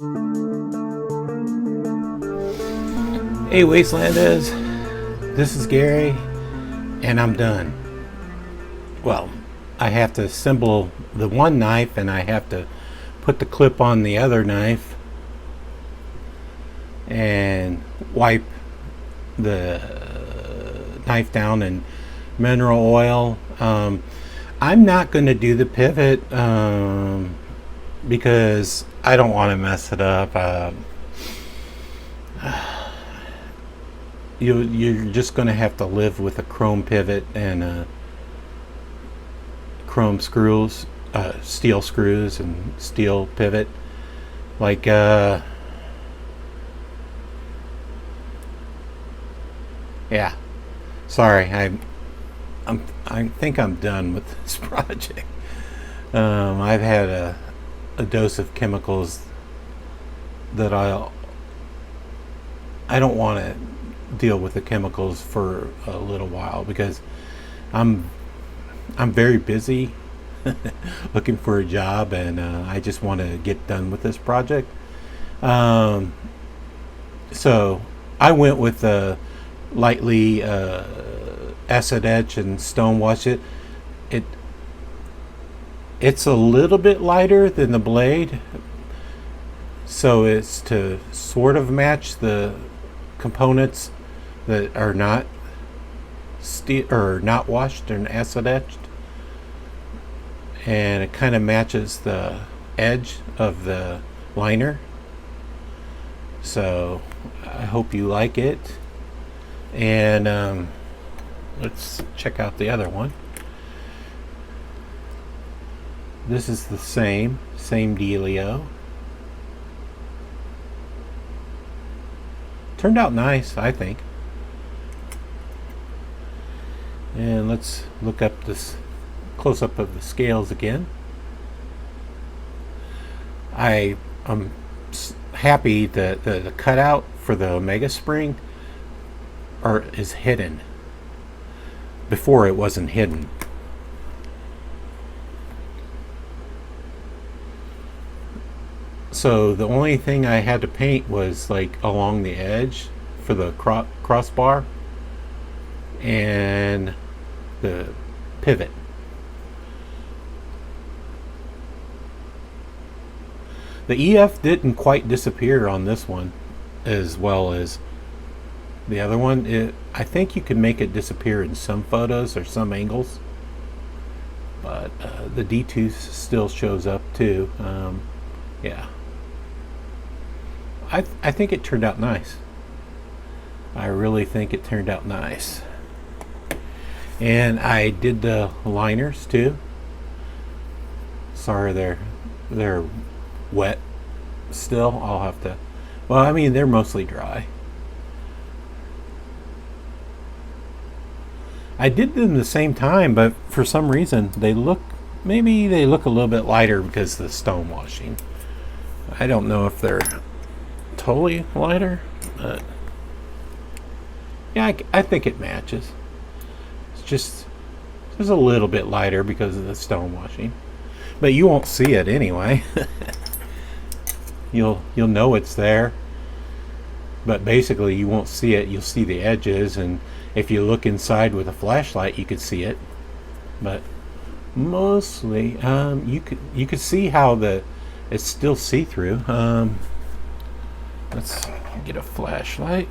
Hey Wastelanders, this is Gary, and I'm done. Well, I have to assemble the one knife and I have to put the clip on the other knife and wipe the knife down in mineral oil. I'm not going to do the pivot because I don't want to mess it up. You're just going to have to live with a chrome pivot and chrome screws, steel screws and steel pivot. Like, yeah. Sorry, I think I'm done with this project. I've had a dose of chemicals that I don't want to deal with the chemicals for a little while because I'm very busy looking for a job, and I just want to get done with this project. So I went with lightly acid etch and stonewash it. It's a little bit lighter than the blade, so it's to sort of match the components that are not steel or not washed and acid etched, and it kind of matches the edge of the liner. So I hope you like it, and let's check out the other one. This is the same dealio. Turned out nice, I think. And let's look up this close-up of the scales again. I'm happy that the cutout for the Omega spring is hidden. Before it wasn't hidden. So the only thing I had to paint was like along the edge for the crossbar and the pivot. The EF didn't quite disappear on this one as well as the other one. I think you can make it disappear in some photos or some angles, but the D2 still shows up too. Yeah. I think it turned out nice. I really think it turned out nice. And I did the liners too. Sorry, they're wet still. I'll have to. Well, I mean, they're mostly dry. I did them the same time, but for some reason maybe they look a little bit lighter because of the stone washing. I don't know if they're totally lighter, but yeah, I think it matches. It's just a little bit lighter because of the stone washing, but you won't see it anyway. You'll know it's there, but basically you won't see it. You'll see the edges, and if you look inside with a flashlight, you could see it. But mostly, you could see how it's still see-through. Let's get a flashlight.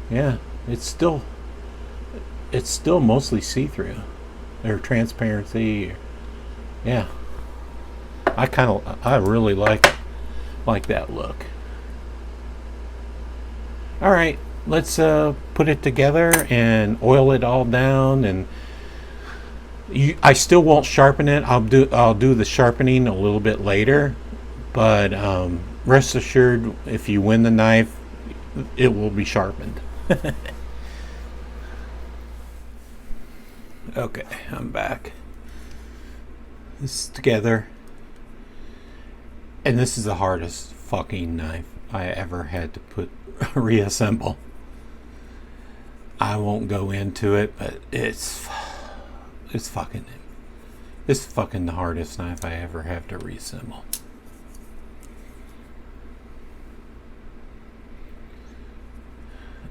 Yeah, it's still mostly see-through or transparency. Yeah, I really like that look. All right, let's put it together and oil it all down. And I still won't sharpen it. I'll do the sharpening a little bit later, but rest assured, if you win the knife, it will be sharpened. Okay, I'm back. This is together, and this is the hardest fucking knife I ever had to reassemble. I won't go into it, but it's fucking the hardest knife I ever have to reassemble.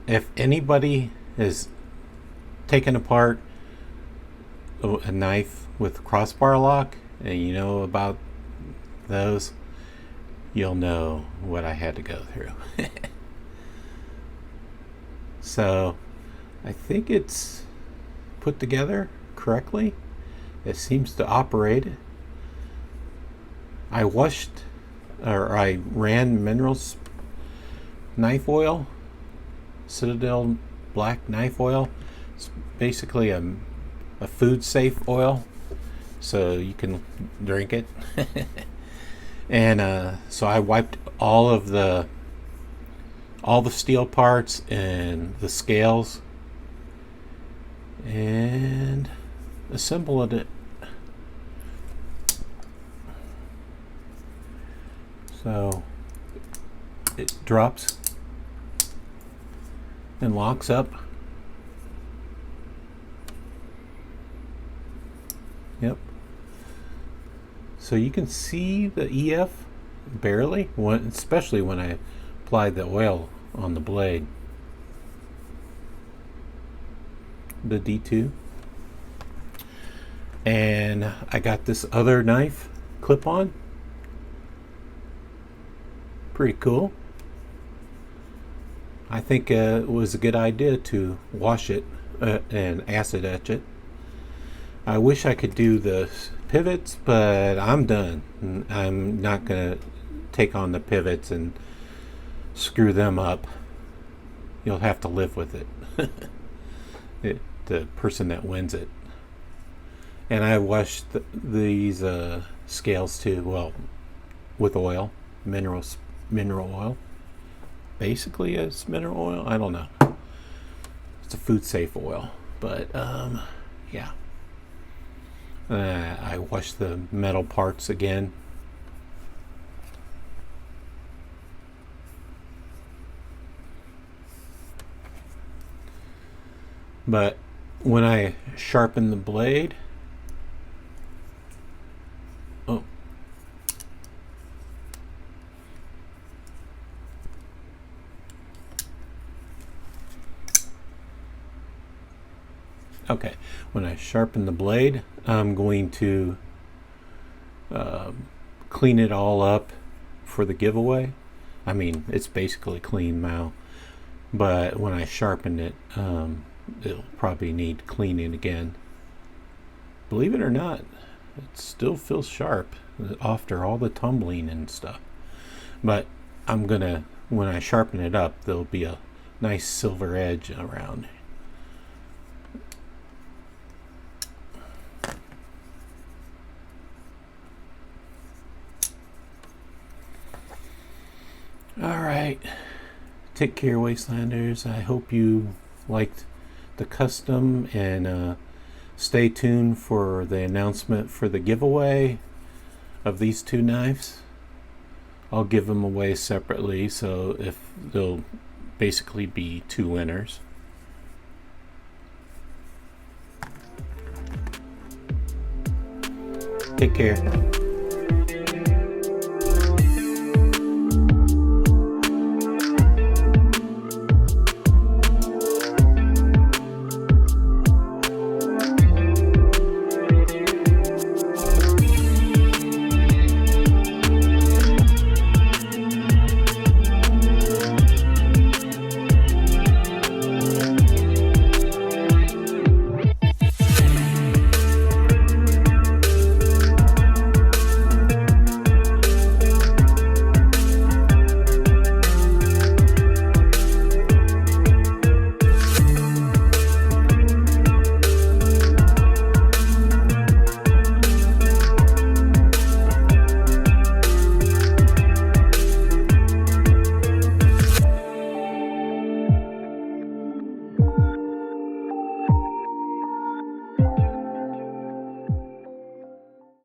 if anybody has taken apart a knife with crossbar lock, and you know about those, you'll know what I had to go through. So I think it's put together correctly. It seems to operate. I ran minerals knife oil, Citadel black knife oil. It's basically a food safe oil, so you can drink it. And so I wiped all the steel parts and the scales and assembled it. So it drops and locks up. Yep. So you can see the EF barely, especially when I applied the oil on the blade. The D2. And I got this other knife clip on. Pretty cool. I think it was a good idea to wash it and acid etch it. I wish I could do the pivots, but I'm done. I'm not going to take on the pivots and screw them up. You'll have to live with it. The person that wins it. And I washed these scales too, well, with oil, mineral oil. Basically it's mineral oil, I don't know. It's a food safe oil, but yeah. I washed the metal parts again. But when I sharpen the blade, okay, when I sharpen the blade, I'm going to clean it all up for the giveaway. I mean, it's basically clean now, but when I sharpen it, it'll probably need cleaning again. Believe it or not, it still feels sharp after all the tumbling and stuff. But I'm gonna, when I sharpen it up, there'll be a nice silver edge around. Alright, take care, Wastelanders. I hope you liked the custom, and stay tuned for the announcement for the giveaway of these two knives. I'll give them away separately, so if there'll basically be two winners. Take care.